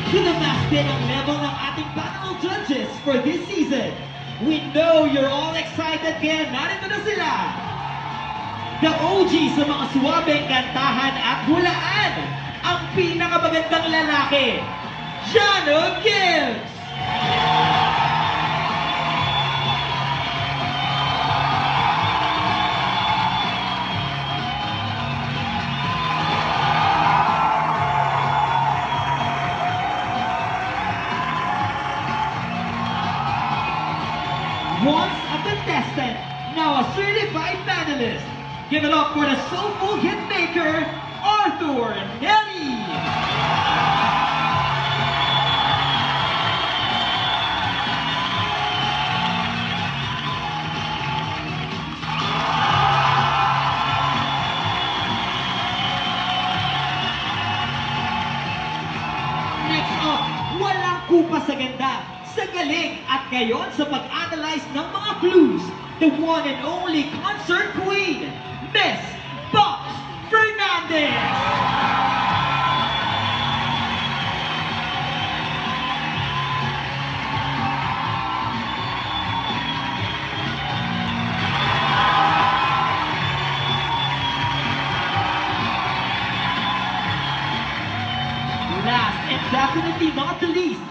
to the mass din ang level ng ating panel judges for this season. We know you're all excited kaya narito na sila. The OG sa mga suwabeng kantahan at hulaan, ang pinakamagandang lalaki, Jano Gibbs! Once a contestant, now a certified panelist. Give it up for the soulful hitmaker, Arthur Nelly! Next up, walang kupa sa ganda, sa galing at ngayon sa pag-analyze ng mga clues, the one and only concert queen, Miss Box Fernandez! Last and definitely not the least,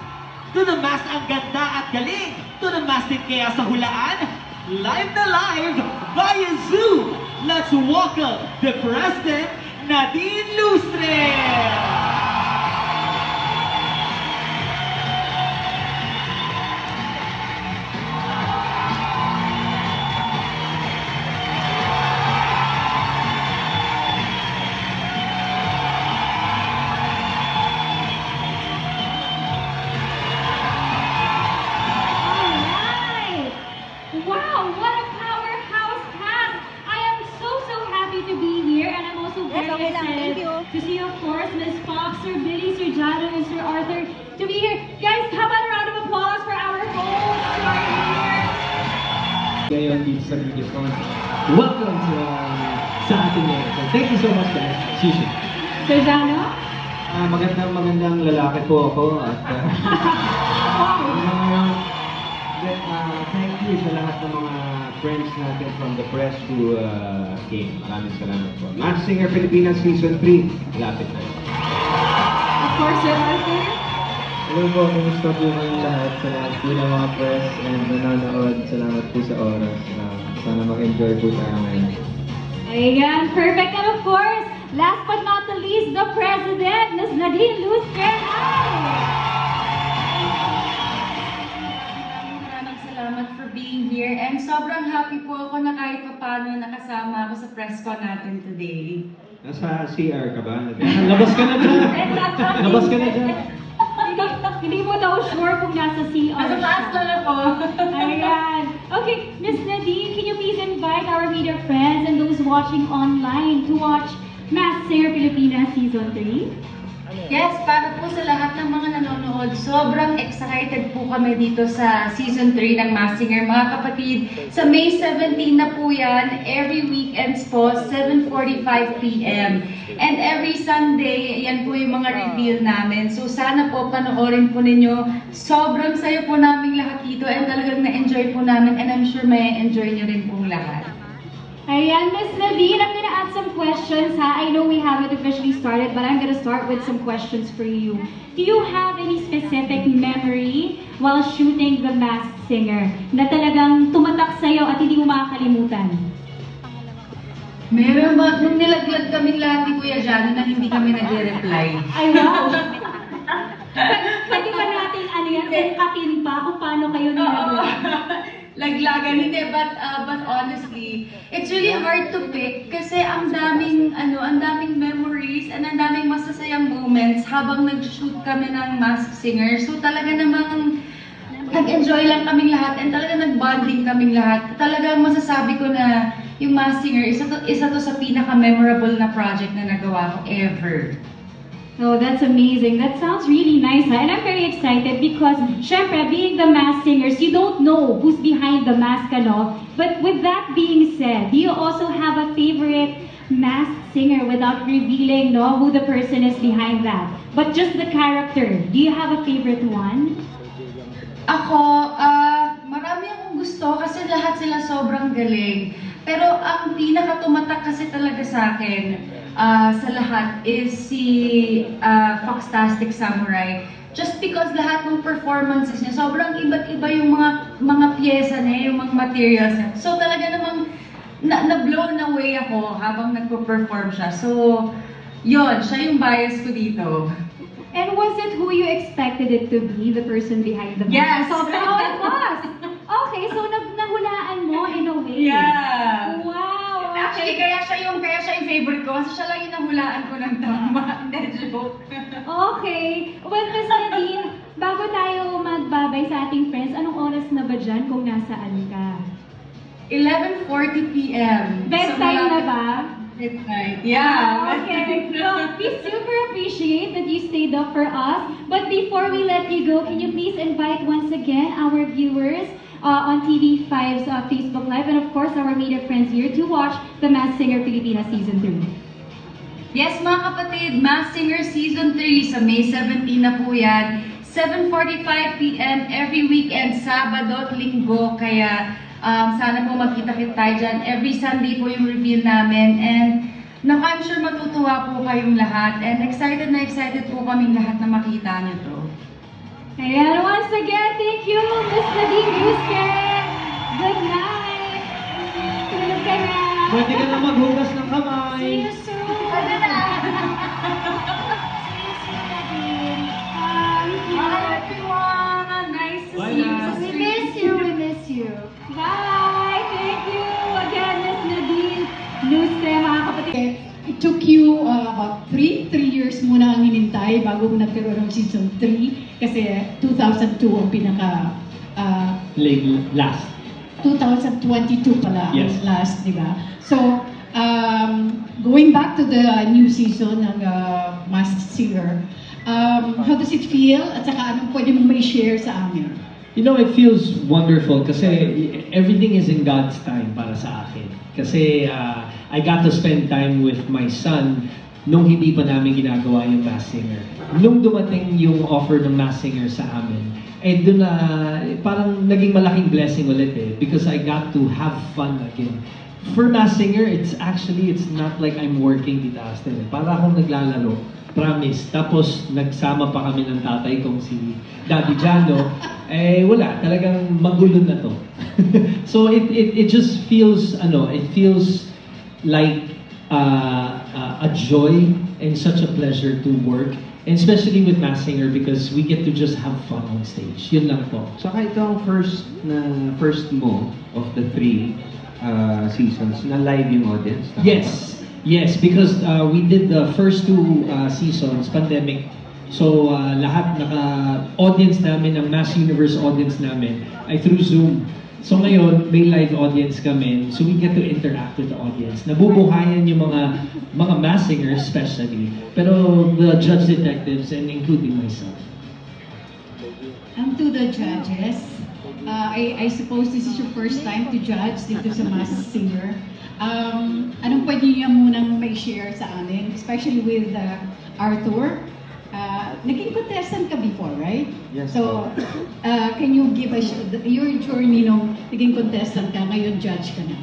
to the mass ang ganda at galing, to the mass din kaya sa hulaan, live na live via Zoom. Let's welcome the President, Nadine Lustre! Alright! Wow, what a powerhouse cast! I am so happy to be here, and I'm also very okay lang. excited Thank you. to see, of course, Miss Fox, Sir Billy, Sir Jado, and Sir Arthur to be here. Guys, how about a round of applause for our hosts who are here? Ngayon dito sa Videocon. Welcome to sa ating ngayon. So, thank you so much guys. Shishi. Sir Jado? Magandang lalaki po ako at thank you sa lahat ng mga friends natin from the press who came. Maraming salamat po. Mass Singer Pilipinas Season 3. Lapit na. Of course, Sir Arthur? Hello po, kumusta po kayong lahat sa lahat po ng mga press and nanonood. Salamat po sa oras. Sana mag-enjoy po tayo ngayon. Ayan, perfect. And of course, last but not the least, the President, Ms. Nadine Lustre. Hi! Maraming salamat for being here and sobrang happy po ako na kahit paano nakasama ako sa press con natin today. Nasa CR ka ba? Labas ka na dyan! Labas ka na dyan! Hindi mo daw sure kung nasa CR Nasa taas siya. na po. Ayan. Okay, Ms. Nadine, can you please invite our media friends and those watching online to watch Mass Singer Pilipinas Season 3? Yes, para po sa lahat ng mga nanonood, sobrang excited po kami dito sa Season 3 ng Mass Singer. Mga kapatid, sa May 17 na po yan, every weekends po, 7:45 p.m. And every Sunday, yan po yung mga reveal namin. So sana po panoorin po ninyo. Sobrang saya po namin lahat dito and talagang na-enjoy po namin and I'm sure may enjoy nyo rin pong lahat. Ayan, Ms. Nadine, I'm gonna add some questions, ha? I know we haven't officially started, but I'm gonna start with some questions for you. Do you have any specific memory while shooting The Masked Singer na talagang tumatak sa'yo at hindi mo makakalimutan? Meron ba? Nung nilaglag kaming lahat ni Kuya Johnny na hindi kami nagre-reply. Ay, wow! Pwede ba natin, ano yan, ungkatin pa kung paano kayo nilaglag? Laglagan, hindi, but honestly, it's really hard to pick kasi ang daming memories and ang daming masasayang moments habang nag-shoot kami ng Masked Singer. So talaga namang nag-enjoy lang kaming lahat and talaga nag-bonding kaming lahat. Talagang masasabi ko na yung Masked Singer, isa to sa pinaka-memorable na project na nagawa ko ever. Oh, that's amazing. That sounds really nice, ha? And I'm very excited because, syempre, being the Masked Singers, you don't know who's behind the mask, ano? But with that being said, do you also have a favorite Masked Singer without revealing no, who the person is behind that. But just the character. Do you have a favorite one? Ako, marami akong gusto kasi lahat sila sobrang galing. Pero ang pinaka-tumatak kasi talaga sa akin sa lahat is si Foxtastic Samurai. Just because lahat ng performances niya, sobrang iba't iba yung mga pyesa niya, yung mga materials niya. So talaga namang na-blown away ako habang nagpo-perform siya. So, yon, siya yung bias ko dito. And was it who you expected it to be, the person behind the mask? Yes! So, oh, it was! Okay, so nahulaan mo in a way. Yeah! Wow! Actually, kaya siya yung favorite ko kasi siya lang yung nahulaan ko ng tama. Hindi, joke. Okay. Well, Miss Nadine, bago tayo magbabay sa ating friends, anong oras na ba dyan kung nasaan ka? 11:40 p.m. Bedtime na ba? Midnight. Yeah. Okay. So, we super appreciate that you stayed up for us. But before we let you go, can you please invite once again our viewers on TV5's Facebook Live and of course our media friends here to watch The Masked Singer Pilipinas Season 3. Yes, mga kapatid, Masked Singer Season 3 sa May 17 na po yan. 7:45 p.m. every weekend, Sabado at Linggo. Kaya sana po magkita-kita tayo dyan. Every Sunday po yung reveal namin. And I'm sure matutuwa po kayong lahat. And excited na excited po kaming lahat na makita niyo to. Ayan, once again, thank you, Miss Nadine Yuske. Good night. Tulog ka na. Pwede ka na maghugas ng kamay. See you soon. Ano na? See you soon, Nadine. Bye everyone! Nice to Bye, see you. love. We miss you, we miss you. Bye! Thank you again, Miss Nadine Yuske, mga kapatid. It took you about 3 years muna ang hinintay bago mo nagkaroon ng season 3 kasi 2002 ang pinaka Last. 2022 pala ang Yes. last, di ba? So, going back to the new season ng Masked Singer, how does it feel? At saka anong pwede mong may share sa amin? You know, it feels wonderful kasi everything is in God's time para sa akin. Kasi I got to spend time with my son nung hindi pa namin ginagawa yung Masked Singer. Nung dumating yung offer ng Masked Singer sa amin, doon na parang naging malaking blessing ulit because I got to have fun again. For Masked Singer, it's not like I'm working Tita Astel. Para akong naglalaro. Promise. Tapos nagsama pa kami ng tatay kong si Daddy Jano. Wala, talagang magulo na to. So it just feels like a joy and such a pleasure to work, and especially with Masked Singer because we get to just have fun on stage. Yun lang po. Saka ito ang first mo of the 3 seasons na live yung audience. Tama ba? Yes, because we did the first 2 seasons, pandemic. So lahat audience namin, ang Mass Universe audience namin ay through Zoom. So ngayon, may live audience kami, so we get to interact with the audience. Nabubuhayan yung mga Masked Singers especially, pero the judge detectives and including myself. To the judges, I suppose this is your first time to judge dito sa Masked Singer. Anong pwede niyo munang may share sa amin, especially with Arthur? Naging contestant ka before, right? Yes, So, can you give us your journey nung naging contestant ka, ngayon judge ka na?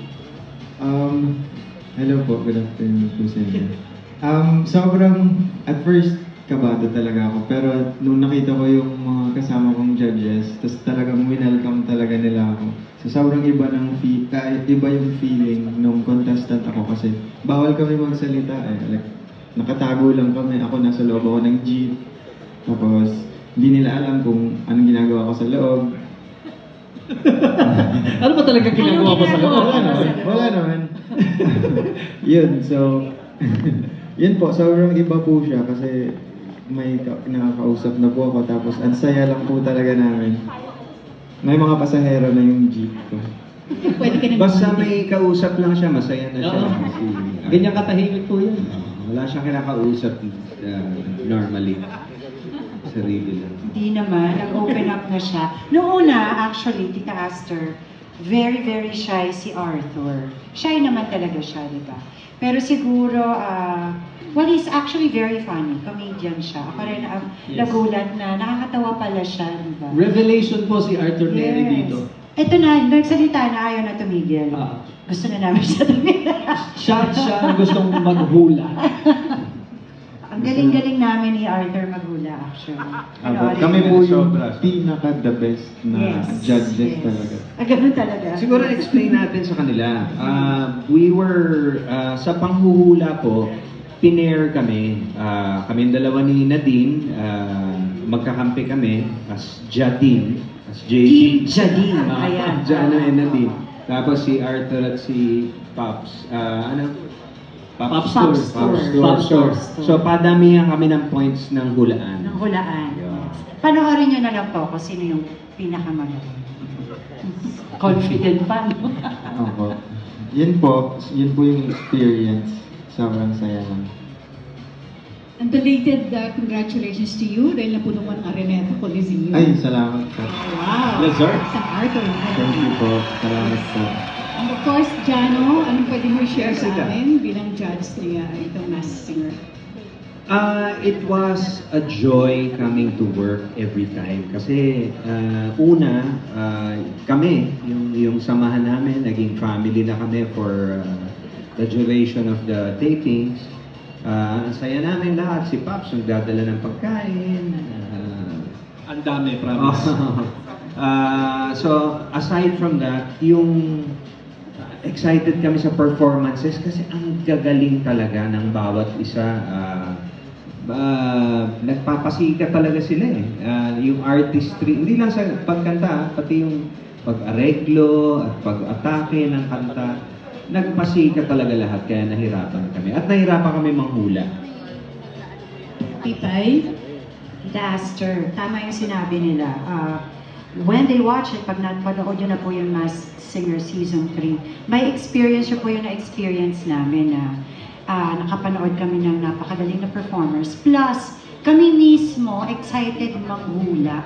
Hello po, good afternoon po sa inyo. Sobrang, at first, kabado talaga ako. Pero nung nakita ko yung mga kasama kong judges, tapos talagang winelcome talaga nila ako. So sobrang iba iba yung feeling nung contestant ako kasi bawal kami magsalita Like, nakatago lang kami. Ako nasa loob ako ng jeep. Tapos, hindi nila alam kung anong ginagawa ko sa loob. Ano ba talaga ginagawa ko sa loob? Wala naman. Yun, so, yun po, sobrang iba po siya kasi may nakakausap na po ako tapos ang saya lang po talaga namin. May mga pasahero na yung jeep ko. Pwede ka na Basta may kausap lang siya, masaya na siya. Oo. Kasi, Ganyan katahimik po yan. wala siyang kinakausap normally. Sarili lang. Hindi naman, nag-open up na siya. Noong una, actually, Tita Aster, very, very shy si Arthur. Shy naman talaga siya, di ba? Pero siguro, well, he's actually very funny. Comedian siya. Ako rin Yes. nagulat na nakakatawa pala siya, di ba? Revelation po si Arthur Neri dito. Ito na, nagsalita na ayaw na tumigil. Ah. Gusto na namin siya tumigil. Siya ang gustong maghula. Ang galing-galing namin ni Arthur maghula, actually. Panoorin Kami niyo. po yung pinaka-the best na judges yes. talaga. Ganun talaga. Siguro explain natin sa kanila. We were, sa panghuhula po, pinair kami. Kaming dalawa ni Nadine, magkakampi kami as Jadine, as Team JD. Jadine, ayan. Jana and Nadine. Tapos si Arthur at si Pops. Pops Tour. Pops Tour. So padamihan kami ng points ng hulaan. Ng hulaan. Yeah. Panoorin nyo na lang po kung sino yung pinakamagaling. Confident pa, no? Opo. Yun po yung experience. Sobrang saya lang. And belated congratulations to you dahil napuno mo ng Araneta Coliseum. Ay, salamat po. Wow! Lazar. Sa Arthur. Thank you po. Salamat po. And of course, Jano, anong pwede mo share sa amin bilang judge niya itong Masked Singer? It was a joy coming to work every time kasi una kami yung samahan namin naging family na kami for the duration of the tapings. Ang saya namin lahat, si Pops nagdadala ng pagkain. Ang dami, promise. So aside from that, yung excited kami sa performances kasi ang gagaling talaga ng bawat isa. Nagpapasikat talaga sila eh. Yung artistry, hindi lang sa pagkanta, pati yung pag-areglo at pag-atake ng kanta, nagpasikat talaga lahat, kaya nahirapan kami. At nahirapan kami manghula. Titay? Tita Aster, tama yung sinabi nila. When they watch it, pag napanood nyo na po yung Masked Singer Season 3, may experience nyo po yung na-experience namin na nakapanood kami ng napakagaling na performers. Plus, kami mismo excited manghula.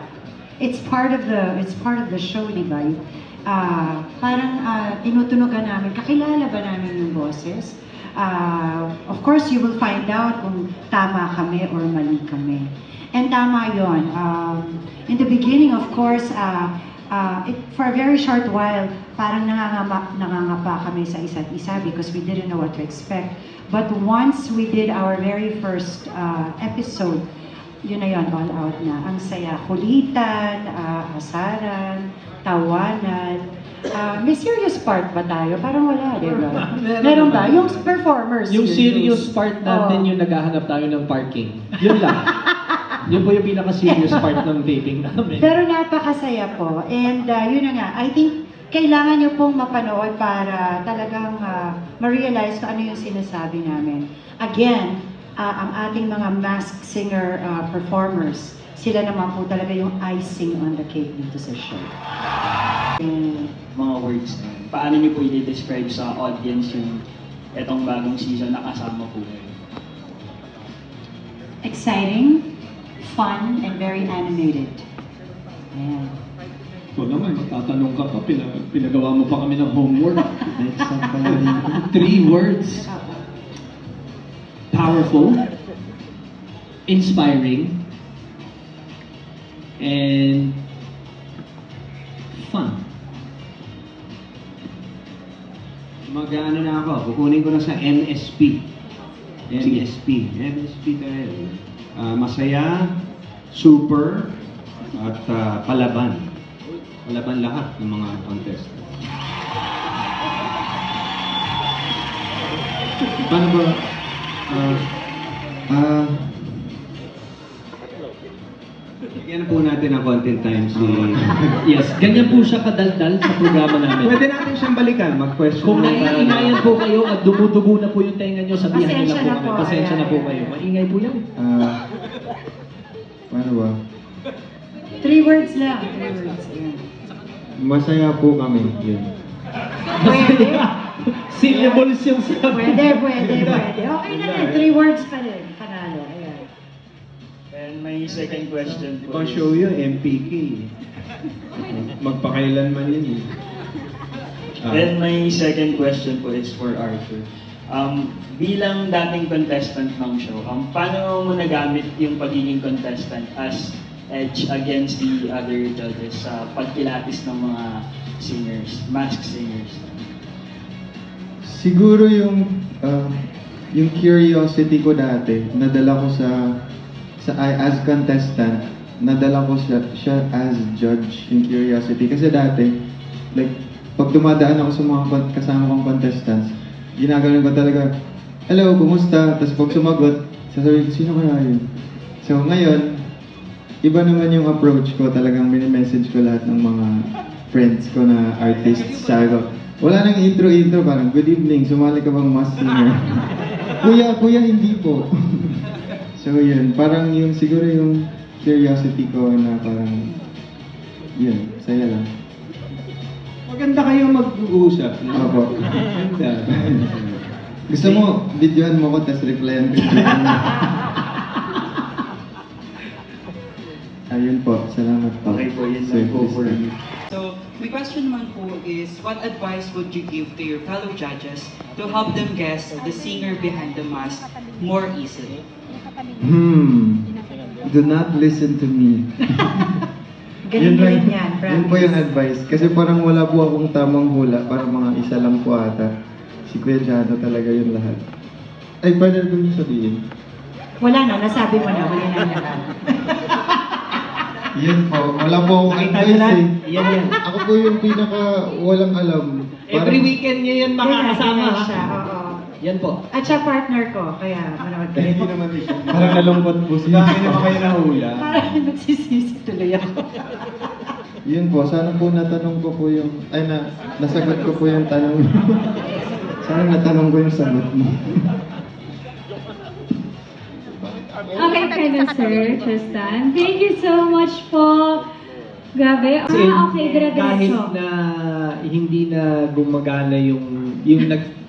It's part of the show, di ba? Parang tinutunugan namin, kakilala ba namin yung boses? Of course, you will find out kung tama kami or mali kami. And tama yun. In the beginning, of course, for a very short while, parang nangangapa kami sa isa't isa because we didn't know what to expect. But once we did our very first episode, yun na yun, all out na. Ang saya, kulitan, asaran, tawanan. May serious part ba tayo? Parang wala, di ba? Meron ba? Yung performers. Yung serious part natin, yung naghahanap tayo ng parking. Yun lang. Yun po yung pinaka-serious part ng taping namin. Pero napakasaya po. And yun na nga, I think kailangan nyo pong mapanood para talagang ma-realize kung ano yung sinasabi namin. Again, ang ating mga Masked Singer performers, sila naman po talaga yung icing on the cake dito sa show. Yung mga words na, paano niyo po i-describe sa audience yung etong bagong season na kasama po kayo? Exciting, fun, and very animated. Ayan. Ito naman, matatanong ka pa, pinagawa mo pa kami ng homework. 3 words. Powerful, inspiring, and fun. Mag-ano na ako, kukunin ko na sa MSP. MSP tayo. Masaya, super, at palaban. Palaban lahat ng mga contestants. Paano ba? Bigyan na po natin ng content time si... Yes, ganyan po siya kadaldal sa programa namin. Pwede natin siyang balikan, mag-question. Kung lang tayo. naiingayan po kayo at dumudugo na po yung tenga nyo, sabihan nyo Pasensya na po na kami. po, Pasensya na po ayan. kayo. Maingay po yan. Paano ba? 3 words lang. 3 words. Ayan. Masaya po kami. Yun. Pwede. Syllables yung sabi. Pwede. Okay na rin. 3 words pa rin. Panalo. Ayan. And may second question po. Ibang show yun, MPK. Magpakailanman yun eh. Then my second question po is for Arthur. Bilang dating contestant ng show, paano mo nagamit yung pagiging contestant as edge against the other judges sa pagkilatis ng mga singers, masked singers? Siguro yung curiosity ko dati, nadala ko as contestant, nadala ko siya as judge, yung curiosity. Kasi dati, like, pag dumadaan ako sa mga kasama kong contestants, ginagawa ko talaga, hello, kumusta? Tapos pag sumagot, sasabihin ko, sino kaya yun? So ngayon, iba naman yung approach ko, talagang mini-message ko lahat ng mga friends ko na artists. Sabi ko, wala nang intro, parang, good evening, sumali ka bang masked singer? Kuya, hindi po. So yun, parang yung siguro yung curiosity ko na parang, yun, saya lang. Maganda kayo mag-uusap. Opo. Maganda. Gusto mo, videohan mo ko, tapos replyan ko. Ayun po, salamat po. Okay po, yun lang po for me. So, my question naman po is, what advice would you give to your fellow judges to help them guess the singer behind the mask more easily? Do not listen to me. Galing-galing yan, Yun po yung advice. Kasi parang wala po akong tamang hula. Parang mga isa lang po ata. Si Kuya Jano talaga yung lahat. Ay, partner ko yung sabihin. Wala na, nasabi mo na, wala na lahat. Yan po. Wala po akong advice eh. Yan. Ako po yung pinaka walang alam. Every weekend niya yan makakasama. Kaya Ha? siya, oo. Yan po. At siya partner ko, kaya manood ka. Hindi naman siya. Parang nalungkot po siya. Hindi naman kayo nahula. Parang nagsisisi tuloy ako. Yun po, sana po natanong ko po yung, nasagot ko po yung tanong mo. Sana natanong ko yung sagot mo. Okay, kind of, Sir Tristan. Thank you so much po. Grabe. Okay, Kahit dire-diretso. na hindi na gumagana yung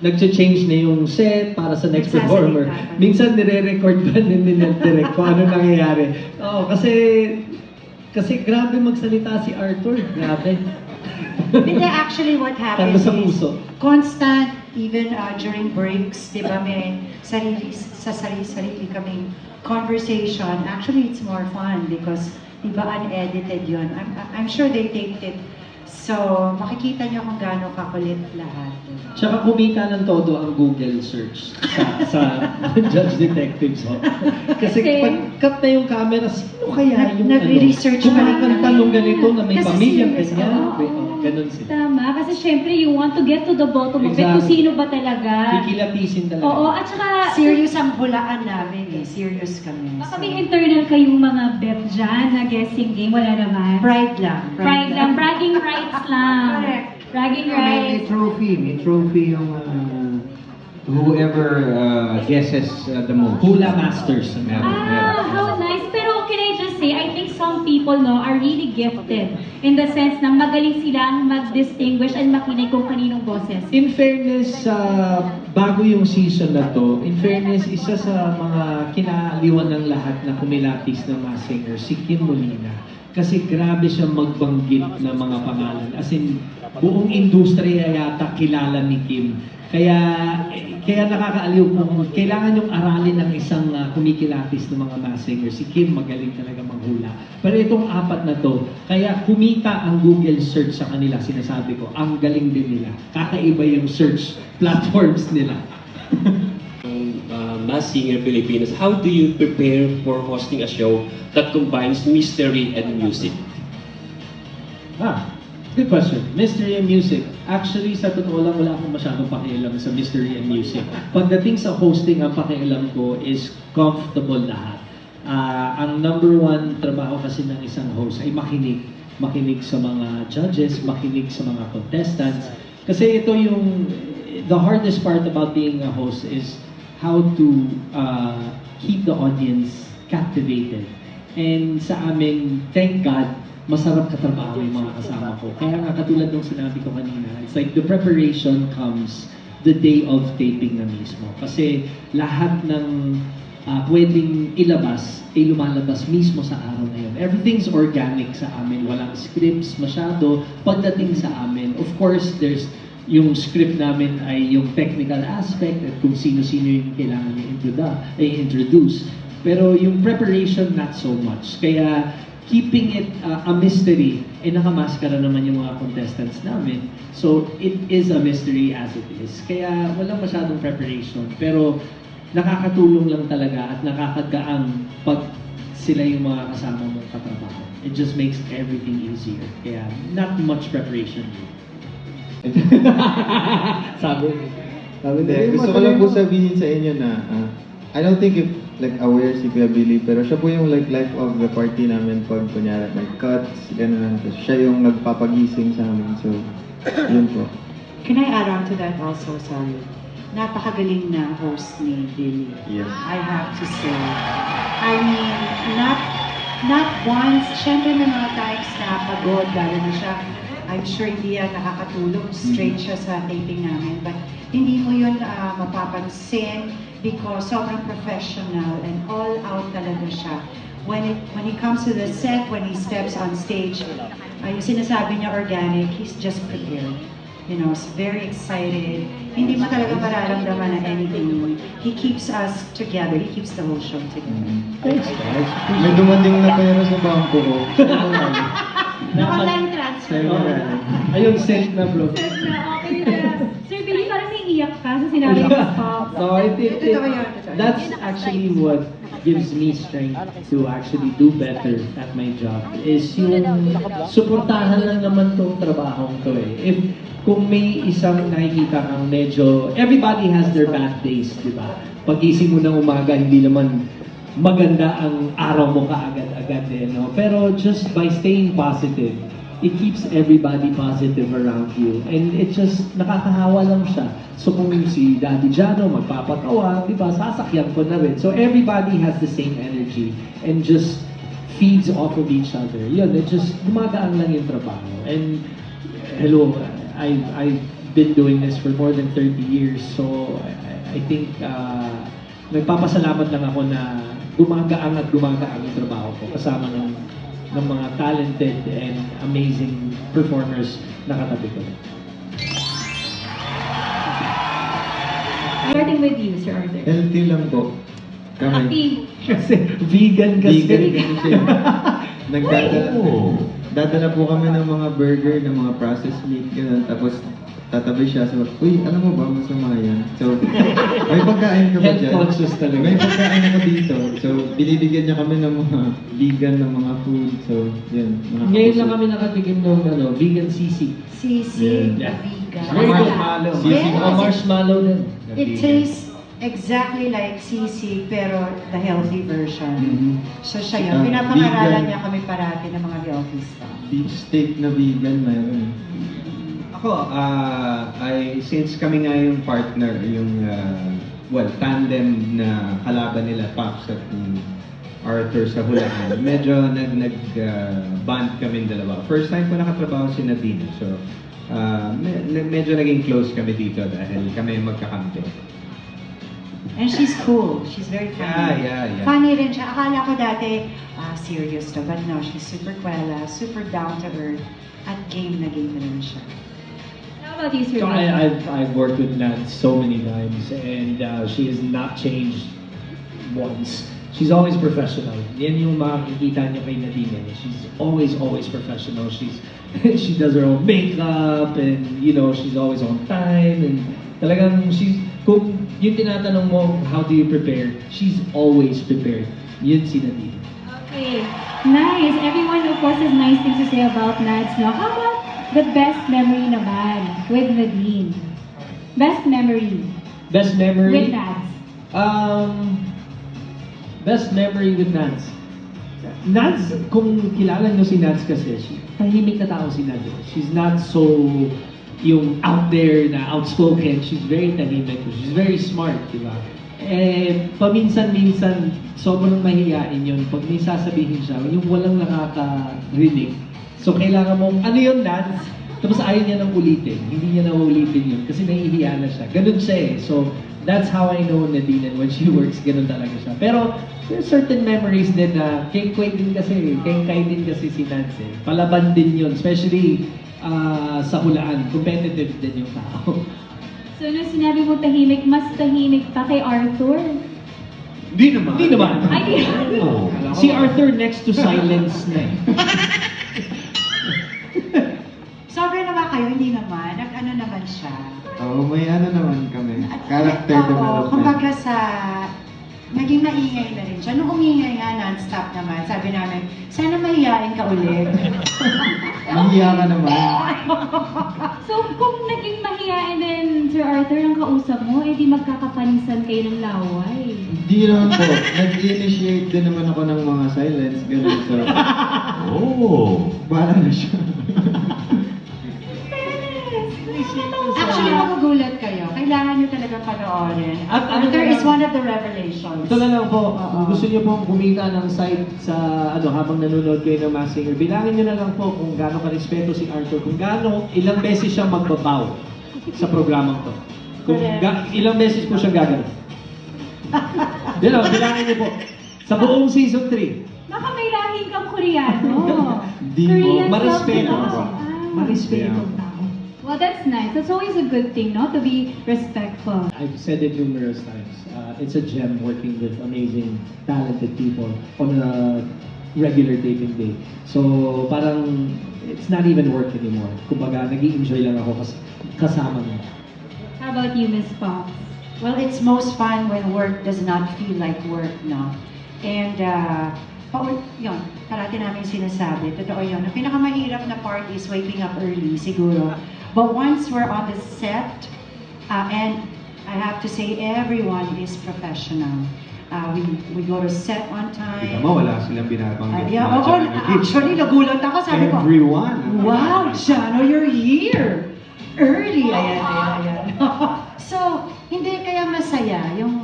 nag-change na yung set para sa next Nagsasalita performer. pa. Minsan nire-record pa din direct kung ano nangyayari. Oo, kasi grabe magsalita si Arthur. Grabe. Hindi, actually what Talo happens sa is, puso. constant, even during breaks, di ba, may sarili kaming conversation. Actually, it's more fun because, di ba, unedited yun. I'm sure they taped it. So, makikita niyo kung gaano kakulit lahat. Tsaka kumita ng todo ang Google search sa Judge Detectives. Ho. Kasi pag cut na yung camera, sino kaya yung Nagre-research pa rin kung kami. tanong ganito na may Kasi pamilya, serious, ganyan. oo. Ganun sila. Tama, kasi syempre you want to get to the bottom of it Exactly. kung sino ba talaga. Kikilatisin talaga. Oo, at saka Serious ang hulaan namin eh. Serious kami. baka may internal kayong mga bet dyan na guessing game, wala naman. Pride lang. Pride lang, bragging rights lang. Correct. Bragging May rights. trophy yung whoever guesses the most. Hula Masters. How nice. Pero can I just say, I think some people are really gifted in the sense na magaling silang mag-distinguish and makinig kung kaninong boses. In fairness, bago yung season na to, in fairness, isa sa mga kinaaliwan ng lahat na kumilatis na mga singer, si Kim Molina. Kasi grabe siya magbanggit ng mga pangalan. As in, buong industriya yata kilala ni Kim. Kaya nakakaaliw kung kailangan yung aralin ng isang kumikilatis ng mga mass singer. Si Kim magaling talaga manghula. Pero itong apat na to, kaya kumita ang Google search sa kanila, sinasabi ko, ang galing din nila. Kakaiba yung search platforms nila. Masked Singer Pilipinas, how do you prepare for hosting a show that combines mystery and music? Good question. Mystery and music. Actually, sa totoo lang, wala akong masyadong pakialam sa mystery and music. Pagdating sa hosting, ang pakialam ko is comfortable lahat. Ang number one trabaho kasi ng isang host ay makinig. Makinig sa mga judges, makinig sa mga contestants. Kasi ito yung, the hardest part about being a host is how to keep the audience captivated. And sa amin, thank God, masarap katrabaho yung mga kasama ko. Kaya nga, katulad ng sinabi ko kanina, it's like the preparation comes the day of taping na mismo. Kasi lahat ng pwedeng ilabas ay lumalabas mismo sa araw na yun. Everything's organic sa amin. Walang scripts masyado. Pagdating sa amin, of course, there's yung script namin ay yung technical aspect at kung sino-sino yung kailangan i-introduce. Pero yung preparation, not so much. Kaya keeping it a mystery, nakamaskara naman yung mga contestants namin. So, it is a mystery as it is. Kaya walang masyadong preparation. Pero nakakatulong lang talaga at nakakagaang pag sila yung mga kasama mong katrabaho. It just makes everything easier. Kaya not much preparation. sabi Gusto ko lang po sabihin sa inyo na I don't think if aware si Kuya Billy, pero siya po yung life of the party namin pag kunyari may cuts, gano'n. Tapos siya yung nagpapagising sa amin. So, yun po. Can I add on to that also, sorry? Napakagaling na host ni Billy. Yes. I have to say. I mean, not once, syempre may mga times na pagod, lalo na siya. I'm sure hindi yan nakakatulong, straight siya sa taping namin. But hindi mo yun mapapansin because sobrang professional and all out talaga siya. When he comes to the set, when he steps on stage, yung sinasabi niya organic, he's just prepared. You know, he's very excited. Hindi mo talaga mararamdaman na anything. He keeps us together. He keeps the whole show together. Thanks, guys. May dumating na pera sa bangko ko. Online transfer. Ayun, sent na bro. Okay na. Sir Billy, parang naiiyak ka sa sinabi ko stop. No, I think that's actually what gives me strength to actually do better at my job is yung suportahan lang naman tong trabahong to eh. Kung may isang nakikita kang medyo, everybody has their bad days, di ba? Pag-ising mo ng umaga, hindi naman maganda ang araw mo kaagad-agad eh, no? Pero just by staying positive, it keeps everybody positive around you. And it just, nakakahawa lang siya. So kung si Daddy Jano magpapatawa, di ba, sasakyan ko na rin. So everybody has the same energy and just feeds off of each other. Yun, it just, gumagaan lang yung trabaho. And, hello, I've been doing this for more than 30 years. So I think, nagpapasalamat lang ako na gumagaan yung trabaho ko kasama ng mga talented and amazing performers na katabi ko. Starting with you, Sir Arthur. Healthy lang po. Kami. Kasi vegan kasi. Vegan kasi. Dadala po kami ng mga burger, ng mga processed meat, gano'n. Tapos tatabi siya, so, uy, alam mo ba, masama yan. So, may pagkain ka ba dyan? Health conscious talaga. May pagkain ako dito. So, binibigyan niya kami ng mga vegan, ng mga food. So, yun. Ngayon lang kami nakatikim ng vegan sisig. Sisig, Yeah. vegan. Marshmallow. Sisig. Marshmallow din. It tastes exactly like sisig, pero the healthy version. So siya yun. Pinapangaralan niya kami parati ng mga healthy stuff. Beef steak na vegan, mayroon. Ako, since kami nga yung partner, yung, tandem na kalaban nila, Paps at Arthur sa Hulaan, medyo nag-bond kami dalawa. First time ko nakatrabaho si Nadine, so medyo naging close kami dito dahil kami magkakampi. And she's cool. She's very funny. Yeah. Funny rin siya. Akala ko dati, serious to. But no, she's super kwela, super down to earth, at game na rin siya. How about you, Sir So Billy? I've worked with Nat so many times, and she has not changed once. She's always professional. Yan yung makikita niyo kay Nadine. She's always professional. She does her own makeup, and she's always on time, and talagang kung yung tinatanong mo, how do you prepare? She's always prepared. Yun si Nadine. Okay, nice. Everyone, of course, has nice things to say about Nads. Now, how about the best memory naman with Nadine? Best memory Best memory? with Nads. Best memory with Nads. Nads, kung kilala nyo si Nads kasi, tahimik na tao si Nads. She's not so yung out there na outspoken. She's very tahimik. She's very smart, di ba? Paminsan-minsan, sobrang mahihain yun. Pag may sasabihin siya, yung walang nakakarinig. So, kailangan mong, ano yun, Nads? Tapos ayaw niya nang ulitin. Hindi niya na ulitin yun kasi nahihiya na siya. Ganun siya eh. So, that's how I know Nadine, and when she works, ganun talaga siya. Pero there's certain memories din na kay din kasi si Nance eh. Palaban din yun, especially sa hulaan, competitive din yung tao. So, nung sinabi mo tahimik, mas tahimik pa kay Arthur? Hindi naman. Hindi naman. Ay, di. Si Arthur next to silence na eh. Sobra naman kayo, hindi naman. Nag-ano naman siya. Oo, may ano naman kami. Character Oo, development. kumbaga naging maingay na rin siya. Nung umingay nga non-stop naman, sabi namin, sana mahihain ka ulit. Mahiya ka naman. So, kung naging mahihain din Sir Arthur ang kausap mo, eh di magkakapanisan kayo ng laway. Hindi naman po. Nag-initiate din naman ako ng mga silence. Ganun. So, bahala na siya. Actually, magugulat kayo. Kailangan nyo talaga panoorin. At ano Arthur na is lang- one of the revelations. Ito na lang po, Oo. kung gusto niyo pong kumita ng side sa habang nanonood kayo ng Masked Singer, bilangin niyo na lang po kung gaano ka-respeto si Arthur, kung ilang beses siya magbabaw sa programang to. Kung ilang beses po siya gagano. Bilangin niyo po. Sa buong season 3. Baka may lahing kang Koreano. Hindi mo, Korean marespeto. love. Marespeto ang tao. Well, that's nice. That's always a good thing, no? To be respectful. I've said it numerous times. It's a gem working with amazing, talented people on a regular taping day. So, parang, it's not even work anymore. Kumbaga, nag-i-enjoy lang ako kasama mo. How about you, Miss Fox? Well, it's most fun when work does not feel like work, no? And, yun, parati namin sinasabi, totoo yun. Ang pinakamahirap na part is waking up early, siguro. But once we're on the set, and I have to say, everyone is professional. We go to set on time. Tignan mo, wala silang binabanggit. Yeah, Mga oo, Jano actually, nagulat ako. Sabi ko, Everyone. wow, Jano, you're here! Early! Ayan. So, hindi kaya masaya. Yung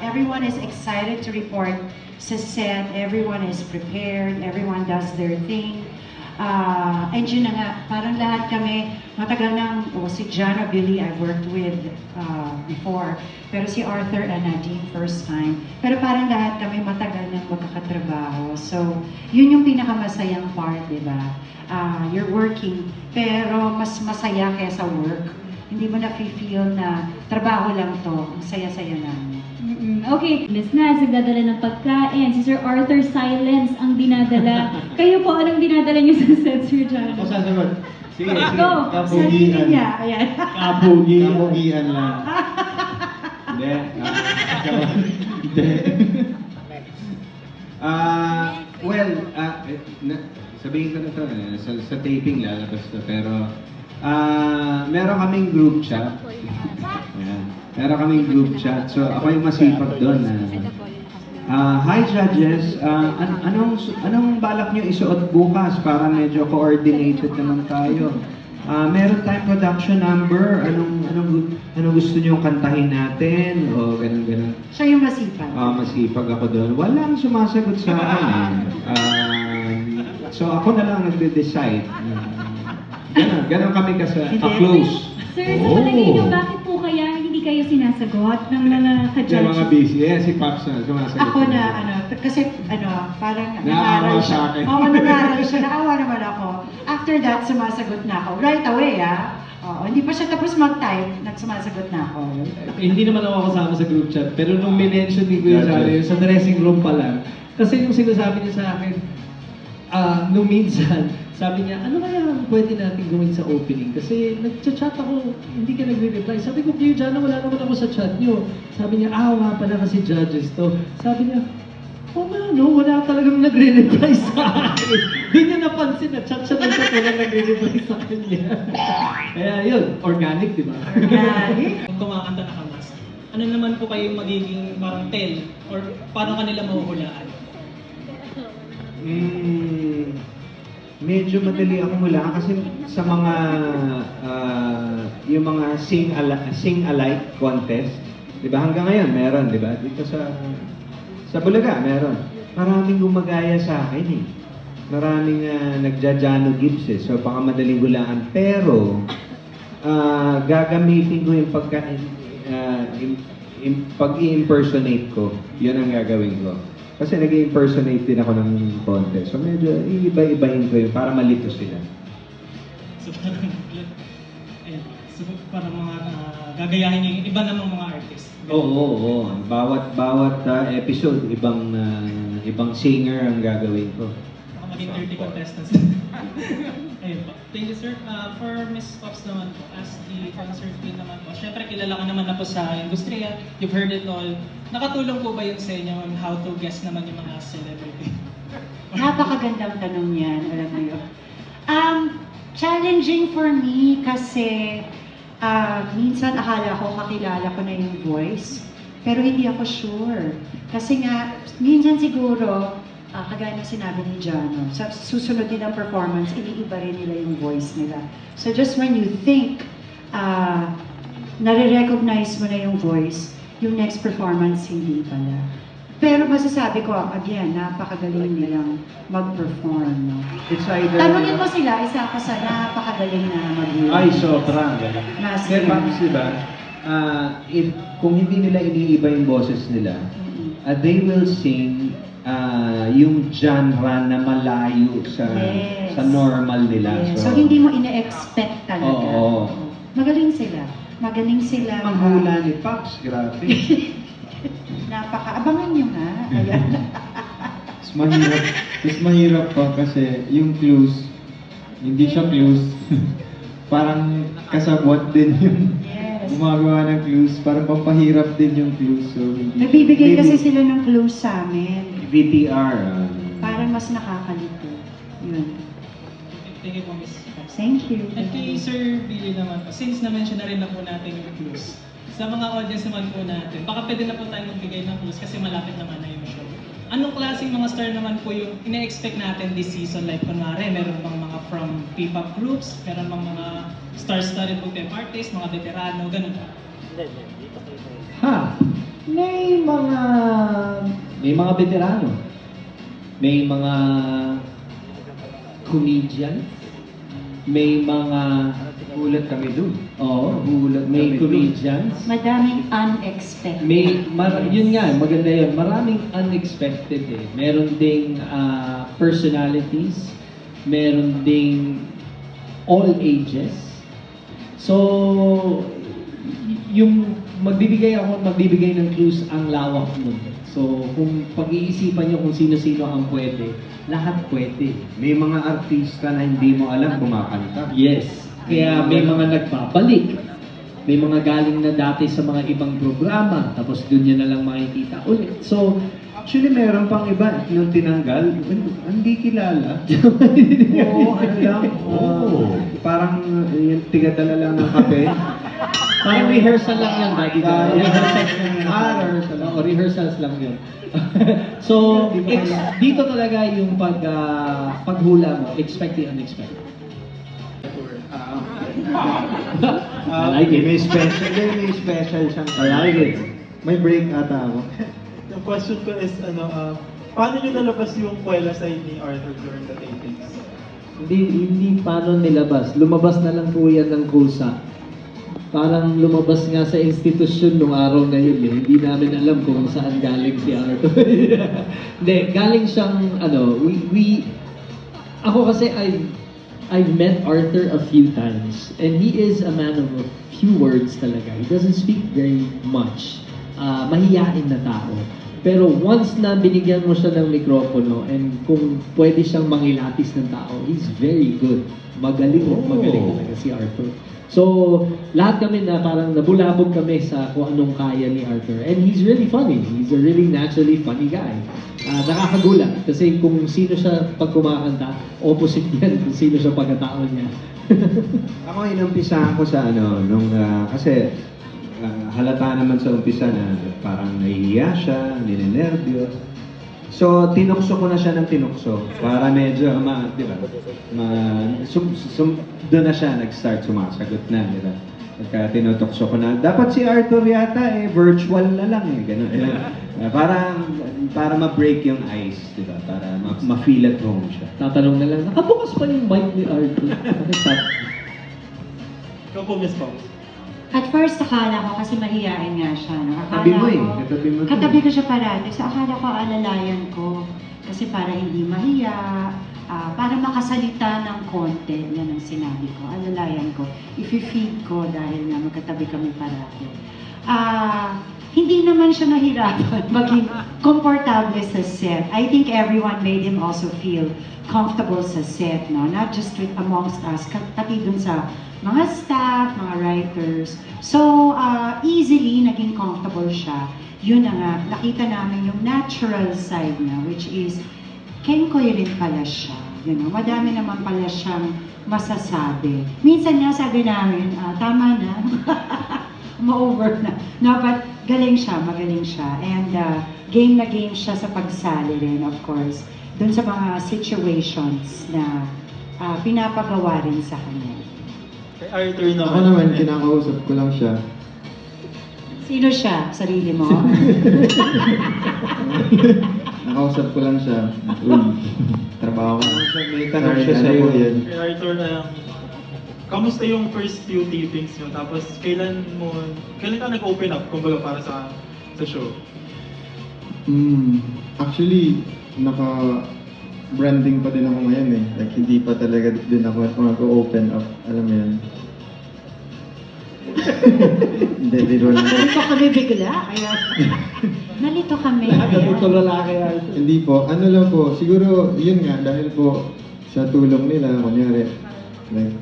everyone is excited to report sa set. Everyone is prepared. Everyone does their thing. And yun na nga, parang lahat kami, matagal nang, si Jana, Billy, I've worked with before. Pero si Arthur and Nadine, first time. Pero parang lahat kami matagal nang magkakatrabaho. So, yun yung pinakamasayang part, di ba? You're working, pero mas masaya kaysa work. Hindi mo na-feel na trabaho lang to. Ang saya-saya namin. Okay, Miss Naz, nagdadala ng pagkain. Si Sir Arthur Silence ang dinadala. Kayo po, anong dinadala niyo sa set, Sir John? Ako sasagot. Sige. Go! Sarili niya, ayan. Kapugian lang. Hindi. Hindi. Sabihin ko na to, sa taping lalabas to, pero meron kaming group chat. Ayan. Meron kaming group chat. So ako yung masipag doon. Hi judges, anong balak nyo isuot bukas para medyo coordinated naman tayo? Meron tayong production number, anong gusto nyo kantahin natin? O ganun. Siya yung masipag. Masipag ako doon. Walang sumasagot sa akin. So ako na lang nagde-decide. Ganun kami ka-close. Sir, sa palagay niyo, bakit po kaya hindi kayo sinasagot ng mga Yung ka-judge? mga busy. Si Pops na sumasagot. Ako na, kasi, parang Naawa sa akin. Oo, nag-aaral siya. Naawa naman ako. After that, sumasagot na ako. Right away, Oo, hindi pa siya tapos mag-type, nagsumasagot na ako. Hindi naman ako kasama sa group chat, pero nung minention ni Kuya Johnny, sa dressing room pa lang, kasi yung sinasabi niya sa akin, nung minsan, sabi niya, ano kaya pwede natin gawin sa opening? Kasi nag-chat ako, hindi ka nagre-reply. Sabi ko, Kuya Johnny, wala naman ako sa chat niyo. Sabi niya, nga pala kasi judges to. Sabi niya, wala talagang nagre-reply sa akin. Doon niya napansin na chat siya ng chat, wala nagre-reply sa kanya. Kaya yun, organic, di ba? Organic? Kung kumakanta na kamas, ano naman po kayo magiging parang tell or paano kanila mahuhulaan? Medyo madali akong hulaan kasi sa mga yung mga sing alike contest, 'di ba? Hanggang ngayon meron, 'di ba? Dito sa Bulaga meron. Maraming gumagaya sa akin eh. Maraming nagja-Jano Gibbs eh. So baka madaling hulaan pero gagamitin ko yung pag i-impersonate ko, yun ang gagawin ko. Kasi nag-impersonate din ako ng konti. So medyo iiba-ibahin ko yun para malito sila. So parang, ayun, so parang mga gagayahin niyo yung iba namang mga artist. Oo. Bawat episode, ibang singer ang gagawin ko. Baka maging 30 contestants. Ayun po. Thank you, sir. For Miss Pops naman po, as the concert queen naman po, syempre kilala ka naman na po sa industriya, you've heard it all. Nakatulong po ba yun sa inyo on how to guess naman yung mga celebrity? Napakagandang tanong yan, alam mo yun. Challenging for me kasi minsan akala ko kakilala ko na yung voice, pero hindi ako sure. Kasi nga, minsan siguro, kagaya ng sinabi ni Jano, sa susunod din ang performance, iniiba rin nila yung voice nila. So just when you think, nare-recognize mo na yung voice, yung next performance, hindi pala. Pero masasabi ko, again, napakagaling nilang mag-perform. No? It's either... Tanungin mo sila, isa ako sa napakagaling na mag-perform. Ay, sobra. Kasi Pops, diba, kung hindi nila iniiba yung boses nila, they will sing yung genre na malayo sa normal nila. Yes. So hindi mo ine-expect talaga. Oo. Magaling sila. Magaling sila. Manghula ni Pops, grabe. Abangan nyo nga. Ayan. Mas mahirap pa kasi yung clues, hindi siya clues. Parang kasabwat din yung gumagawa ng clues. Parang pampahirap din yung clues. So, nagbibigay kasi sila ng clues sa amin. VTR. Parang mas nakakalito. Yun. Thank you po, Miss Pops. Thank you. At kay Sir Billy naman po, since na-mention na rin na po natin yung clues, sa mga audience naman po natin, baka pwede na po tayo magbigay ng clues kasi malapit naman na yung show. Anong klaseng mga star naman po yung ina-expect natin this season? Like kunwari, meron bang mga from P-pop groups, meron bang mga star-studded big artists, mga veterano, ganun po? May mga veterano. May mga comedian. May mga gulat kami dun. Oo, may comedians. Madaming unexpected. Yun nga, maganda yun. Maraming unexpected eh. Meron ding personalities. Meron ding all ages. So, yung magbibigay ng clues ang lawak nun. So, kung pag-iisipan nyo kung sino-sino ang pwede, lahat pwede. May mga artista na hindi mo alam kumakanta. Yes. Kaya may mga nagbabalik. May mga galing na dati sa mga ibang programa, tapos doon nyo na lang makikita ulit. So, actually, meron pang iba nung tinanggal, hindi kilala. Oo, ano lang. Parang yung tigadala lang ng kape. Parang rehearsal lang yan, Daddy. Rehearsal lang. Rehearsals lang yun. So, dito talaga yung paghula mo, expect the unexpected. I like it. May special siyang. I like it. May break ata ako. The question ko is, paano nyo nalabas yung Kuwela side ni Arthur during the tapings? Hindi paano nilabas. Lumabas na lang po yan ng kusa. Parang lumabas nga sa institusyon nung araw na yun eh. Hindi namin alam kung saan galing si Arthur. Hindi, galing siyang, ako kasi I've met Arthur a few times. And he is a man of a few words talaga. He doesn't speak very much. Mahiyain na tao. Pero once na binigyan mo siya ng mikropono and kung pwede siyang mangilatis ng tao, he's very good. Magaling talaga si Arthur. So, lahat kami na parang nabulabog kami sa kung anong kaya ni Arthur. And he's really funny. He's a really naturally funny guy. Nakakagulat. Kasi kung sino siya pag kumakanta, opposite yan kung sino siya pagkatao niya. Ako inumpisahan ko sa kasi halata naman sa umpisa na parang nahihiya siya, ninenervyos. So, tinukso ko na siya ng tinukso para medyo, di ba, doon na siya nag-start sumasagot na, di ba? Pagka tinutokso ko na, dapat si Arthur yata virtual na lang gano'n. Para ma-break yung ice, di ba? Para ma-feel at home siya. Tatanong na lang, nakabukas pa yung mic ni Arthur. Ikaw po, Miss Pops. At first, akala ko kasi mahihain nga siya. No? Akala Katabi mo eh. ko- Katabi mo. Katabi ko siya parati. So, akala ko alalayan ko. Kasi para hindi mahiya, para makasalita ng konti, yan ang sinabi ko. Alalayan ko. If-feed ko dahil nga magkatabi kami parati. Hindi naman siya nahirapan maging komportable sa set. I think everyone made him also feel comfortable sa set, no? Not just with amongst us, pati dun sa mga staff, mga writers. So, easily naging comfortable siya. Yun na nga, nakita namin yung natural side na, which is, Kenkoy rin pala siya. You know, madami naman pala siyang masasabi. Minsan nga sabi namin, tama na, ma-over na. No, but galing siya, magaling siya. And game na game siya sa pagsali rin, of course. Dun sa mga situations na pinapagawa rin sa kanya. Kay Arthur naman. Ako naman, kinakausap ko lang siya. Sino siya? Sarili mo? Nakausap ko lang siya. Uy, trabaho ko. May tanong siya sa'yo. Kay Arthur, kamusta yung first few tapings nyo? Tapos, kailan ka nag-open up, kumbaga, para sa show? Actually, naka-branding pa din ako ngayon eh. Like, hindi pa talaga din ako mag-open up. Alam mo yan? Hindi, biro lang. Nalito kami bigla. Kaya... Nalito kami. Hindi po. Ano lang po, siguro, yun nga, dahil po sa tulong nila, kunyari, like,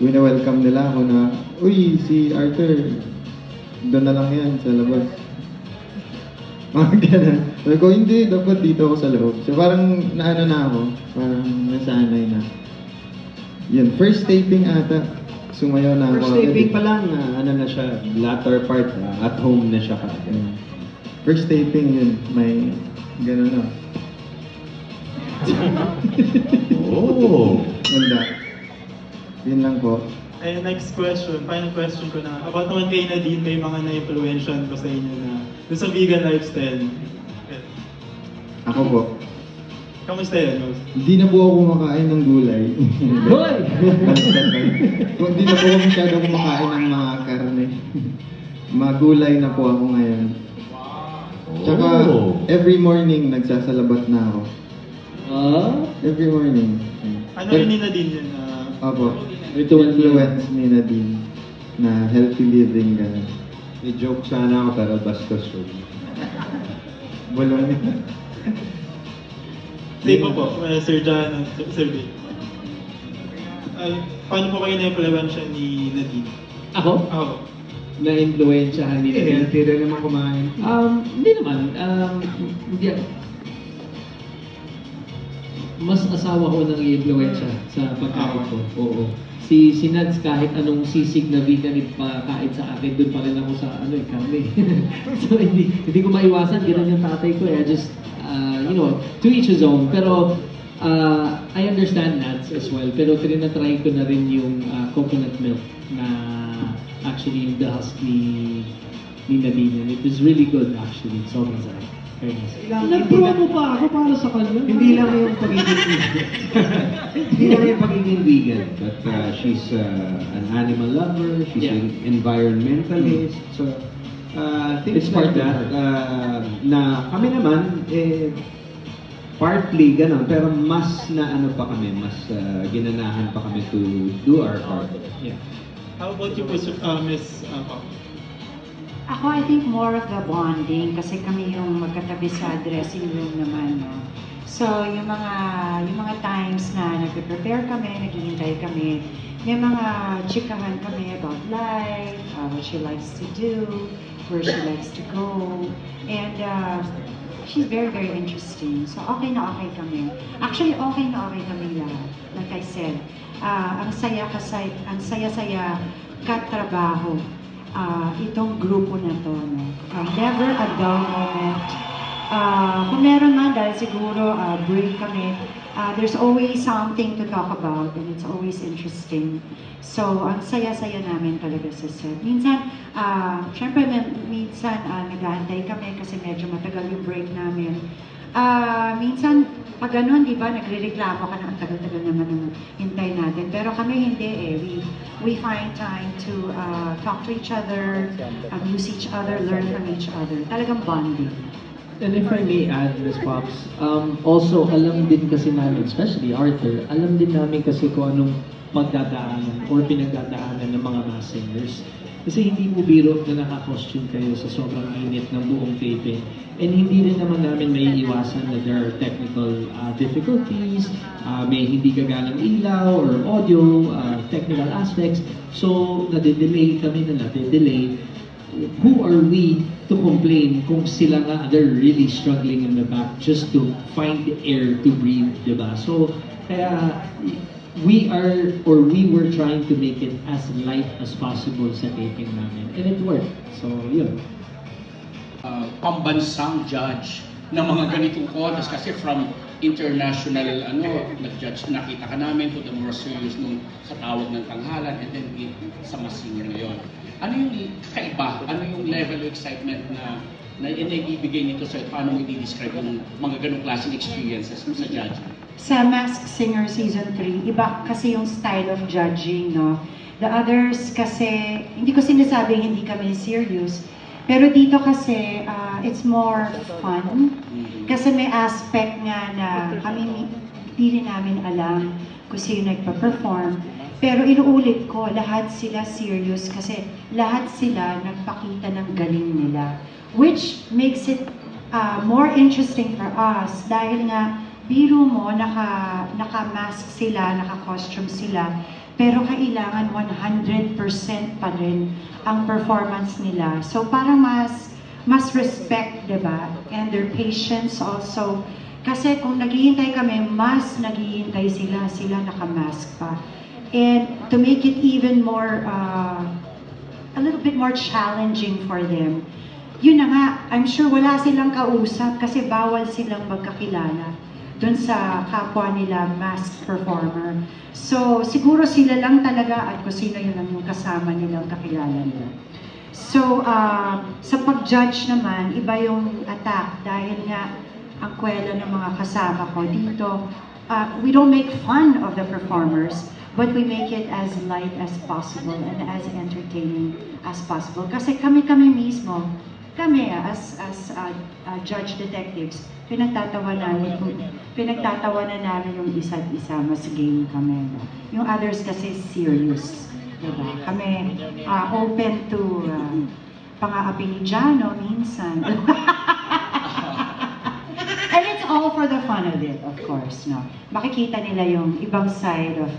wina-welcome nila ako na, uy, si Arthur, doon na lang yan sa labas. Mga ganun. Sabi ko, hindi, dapat dito ako sa loob. So parang naano na ako, parang nasanay na. Yun, first taping ata, sumayaw na ako. First taping pa lang, ano na siya, latter part, at home na siya kaagad. First taping yun, may gano'n na. Oh! Ganda. Yun lang po. And next question, final question ko na. About naman kay Nadine, may mga na-influensyan ko sa inyo na doon sa vegan lifestyle. Okay. Ako po. Kamusta yun? Hindi na po ako kumakain ng gulay. Hoy! Hindi na po ako masyadong kumakain ng mga karne. Mga gulay na po ako ngayon. Tsaka, every morning nagsasalabat na ako. Every morning. Ano rin ni Nadine yun? Opo. Influence ni Nadine na healthy living gano'n. May joke sana ako pero bastos yun. Wala na. Sige po, Sir John, Sir Vic. Paano po kayo na-influensya ni Nadine? Ako? Ako. Na-influensyahan ni Nadine. Healthy rin naman kumain. Hindi naman. Hindi mas asawa ko nang i-influensya sa pagkain ko. Oo. Si Nads, kahit anong sisig na vegan ipakain sa akin, doon pa rin ako sa karne. So hindi ko maiwasan, gano'n yung tatay ko. I just, to each his own. Pero I understand Nads as well. Pero tinatry ko na rin yung coconut milk na actually yung the husk ni Nadine. And it was really good actually. Sobrang sarap. Nag-promo pa ako para sa kanya. Hindi lang yung pagiging vegan. Hindi lang yung pagiging vegan. But she's an animal lover, she's an environmentalist. So, things like that. Na kami naman, partly ganun, pero mas na ano pa kami, mas ginanahan pa kami to do our part. Yeah. How about you po, Miss Pao? Ako, I think more of the bonding kasi kami yung magkatabi sa dressing room naman, no? So, yung mga times na nagpe-prepare kami, naghihintay kami, may mga chikahan kami about life, what she likes to do, where she likes to go, and she's very, very interesting. So, okay na okay kami. Actually, okay na okay kami lahat. Like I said, ang saya-saya katrabaho. Itong grupo na to, no? Never a dull moment. Kung meron man, dahil siguro break kami, there's always something to talk about and it's always interesting. So, ang saya-saya namin talaga sa set. Minsan, syempre, minsan naghahantay kami kasi medyo matagal yung break namin. Minsan, pag ganun, di ba, nagre-reklamo ka na ang tagal-tagal naman ng hintay natin. Pero kami hindi eh. We find time to talk to each other, amuse each other, learn from each other. Talagang bonding. And if I may add, Ms. Pops, also alam din kasi namin, especially Arthur, alam din namin kasi kung anong pagdadaanan or pinagdadaanan ng mga mass singers. Kasi hindi mo biro na naka-costume kayo sa sobrang init ng buong taping. And hindi rin naman namin may iwasan na there are technical difficulties, may hindi gaganang ilaw or audio, technical aspects. So, nade-delay kami na nade-delay. Who are we to complain kung sila nga they're really struggling in the back just to find the air to breathe, diba? So, kaya we were trying to make it as light as possible sa taping namin. And it worked. So, yun. Pambansang judge ng mga ganitong contest kasi from international nag-judge nakita ka namin to the more serious nung sa tawag ng tanghalan and then sa Mass Singer ngayon. Ano yung kakaiba? Ano yung level of excitement na ibibigay nito sa paano mo i-describe yung mga ganong klaseng experiences sa judge? Sa Masked Singer Season 3, iba kasi yung style of judging, no? The others kasi, hindi ko sinasabing hindi kami serious, pero dito kasi, it's more fun. Kasi may aspect nga na kami hindi rin namin alam kung sino nagpa-perform. Pero inuulit ko, lahat sila serious kasi lahat sila nagpakita ng galing nila. Which makes it more interesting for us dahil nga biro mo, naka-mask sila, naka-costume sila, pero kailangan 100% pa rin ang performance nila. So parang mas respect, diba? And their patience also. Kasi kung naghihintay kami, mas naghihintay sila naka-mask pa. And to make it even more, a little bit more challenging for them, yun na nga, I'm sure wala silang kausap kasi bawal silang magkakilala dun sa kapwa nila masked performer. So, siguro sila lang talaga at kung sino yun lang yung kasama nilang kakilala nila. So, sa pag-judge naman, iba yung attack dahil nga ang kwela ng mga kasama ko dito, we don't make fun of the performers, but we make it as light as possible and as entertaining as possible. Kasi kami mismo, as judge detectives, pinagtatawanan namin yung isa't isa, mas game kami. No? Yung others kasi serious. Diba? Kami open to pang-aapi ni Jano minsan. And it's all for the fun of it, of course. No? Makikita nila yung ibang side of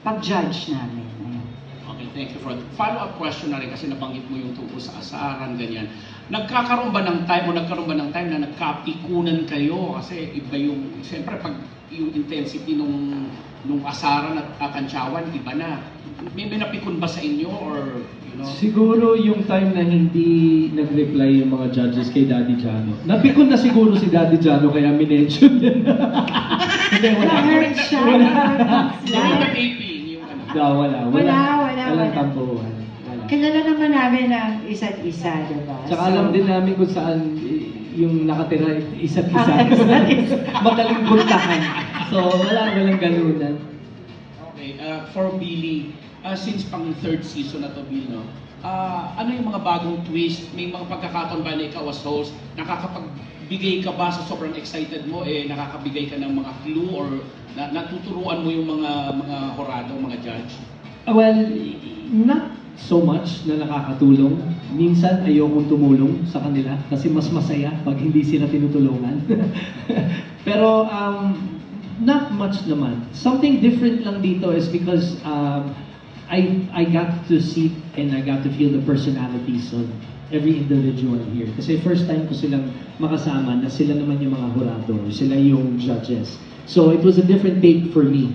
pag-judge namin. Ayan. Okay, thank you for that. Follow-up question na rin kasi nabanggit mo yung tungkol sa asaran, ganyan. Nagkakaroon ba ng time na nagkapikunan kayo? Kasi iba yung, siyempre pag yung intensity nung asaran at kantsawan, iba na. May napikon ba sa inyo or, you know? Siguro yung time na hindi nag-reply yung mga judges kay Daddy Jano. Napikon na siguro si Daddy Jano kaya minention yan. Hindi, wala. During the taping, yung Wala. Walang tampuhan. Kilala naman namin ang isa't isa, diba? Tsaka alam din namin kung saan yung nakatira isa't isa. Madaling buntahan. So, walang galunan. Okay, for Billy, since pang third season na to, Bill, no? Ano yung mga bagong twist? May mga pagkakataon ba na ikaw as host, nakakapagbigay ka ba sa sobrang excited mo, nakakabigay ka ng mga clue or natuturuan mo yung mga horado, mga judge? Well, not so much na nakakatulong. Minsan ayokong tumulong sa kanila kasi mas masaya pag hindi sila tinutulungan. Pero not much naman. Something different lang dito is because I got to see and I got to feel the personalities of every individual here. Kasi first time ko silang makasama na sila naman yung mga hurado, sila yung judges. So it was a different take for me.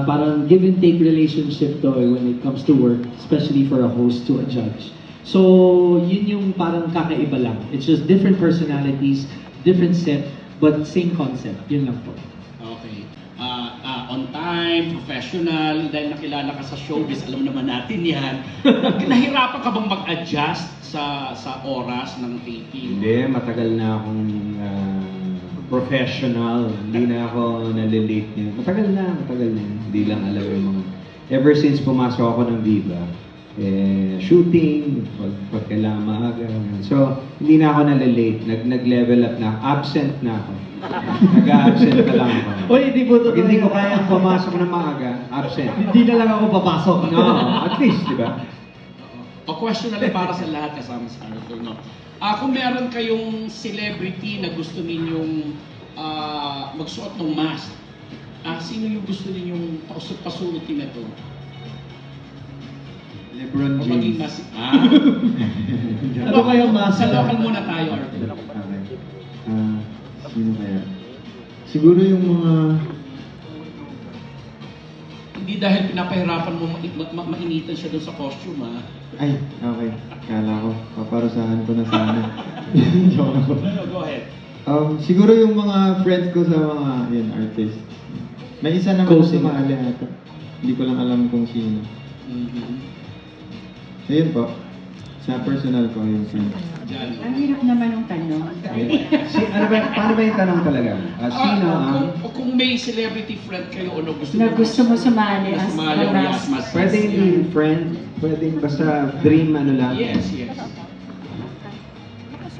Parang give and take relationship to when it comes to work, especially for a host to a judge. So yun yung parang kakaiba lang. It's just different personalities, different set, but same concept. Yun lang po. Okay. On time, professional, dahil nakilala ka sa showbiz, alam naman natin yan. Nahirapan ka bang mag-adjust sa oras ng taping? Hindi, matagal na akong professional. Hindi na ako nalilate niya. Matagal na. Hindi lang alam yung mga... Ever since pumasok ako ng Viva, shooting, pag kailangan maaga. So, hindi na ako nalilate. Nag-level up na. Absent na ako. Nag-absent na lang ako. Uy, hindi po Pag hindi ko kayang pumasok ng maaga, absent. Hindi na lang ako papasok. No, at least, di ba? O question na lang para sa lahat kasama sa Arthur, no? Kung meron kayong celebrity na gusto ninyong magsuot ng mask, sino yung gusto ninyong pasuotin na to? LeBron O maging James. mask? Ano kayang mask? Sa local muna tayo, Arthur. Okay. Sino kaya? Siguro yung mga... Hindi dahil pinapahirapan mo mainitan siya doon sa costume, ha? Ay, okay. Kala ko, paparusahan ko na sana. Joke ako. Go ahead. Siguro yung mga friends ko sa mga artists. May isa naman na sumali ata. Hindi ko lang alam kung sino. Ayun po. Sa personal ko yung friends. Ang hirap naman ng tanong. Paano ba yung tanong talaga? Sino ang... Kung may celebrity friend kayo o gusto Na gusto mo sumali as mask. Pwede hindi friend, pwede basta dream ano lang. Yes.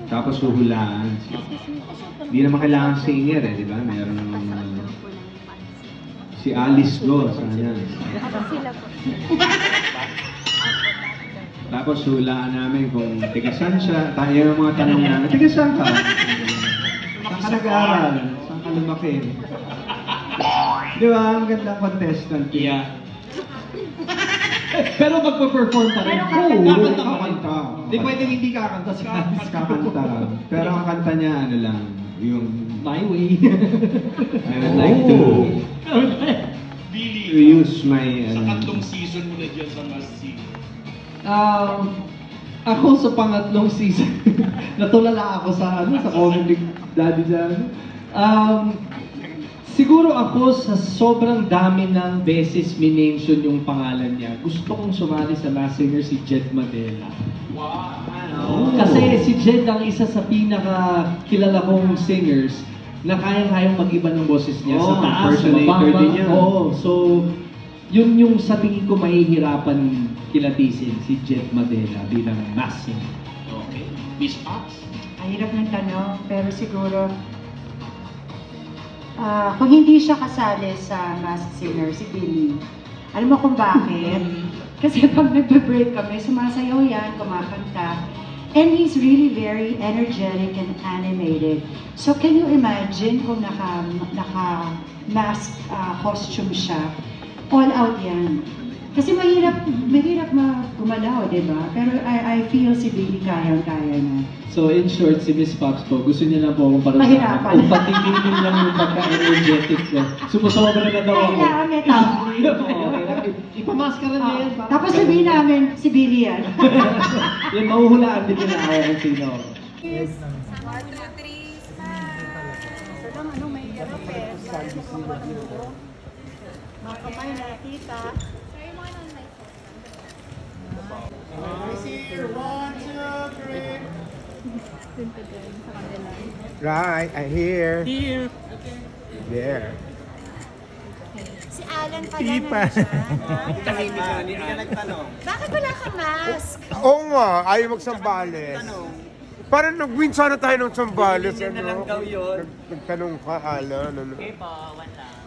Tapos huhulaan. Hindi naman kailangan singer di ba? Meron si Alice Go, sana. Tapos hulaan namin kung tigasan siya. Tayo yung mga tanong namin, tigasan ka? Saan ka nag-aaral? Saan ka lumaki? Di ba? Magandang contestant. Yeah. Pero magpa-perform pa rin. Kakanta. Hindi pwedeng hindi kakanta si Alice. Kakanta. Pero ang kanta niya, ano lang, yung... My way. I would like to use my... Sa tatlong season mo na dyan sa Must See. Ako sa pangatlong season, natulala ako sa comedy daddy dyan. Siguro ako sa sobrang dami ng beses minention yung pangalan niya, gusto kong sumali sa Masked Singer si Jed Madela. Wow! Kasi si Jed ang isa sa pinaka-kilala kong singers na kayang-kayang mag-iba ng boses niya sa taas, sa impersonator baba. din niya. Oo, so yun yung sa tingin ko mahihirapan kilatisin si Jed Madela bilang Masked Singer. Okay. Miss Pops? Ang hirap ng tanong, pero siguro kung hindi siya kasali sa Masked Singer, si Billy. Alam mo kung bakit? Kasi pag nagbe-break kami, sumasayaw yan, kumakanta. And he's really very energetic and animated. So can you imagine kung naka-mask costume siya? All out yan. Kasi mahirap gumalaw, di ba? Pero I feel si Billy kayang-kaya na. So in short, si Miss Pops po, gusto niya lang po akong parusahan. Mahirapan. Kung patigilin lang yung pagka-energetic ko. Sumusobra na daw ako. Kailangan may tao. Ipamaskara niya yan. Tapos sabihin namin, si Billy yan. Yung mahuhulaan din nila ako kung sino. Mga kamay nakita. Right, I hear. Here. There. Si Alan pala Tipa. Tahimik ka ni Alan. Bakit wala kang mask? Oo nga, ayaw magsambales. Parang nag-win sana tayo ng sambales. Hindi na lang daw yun. Nagtanong ka, Alan. Ano? Okay po, wala.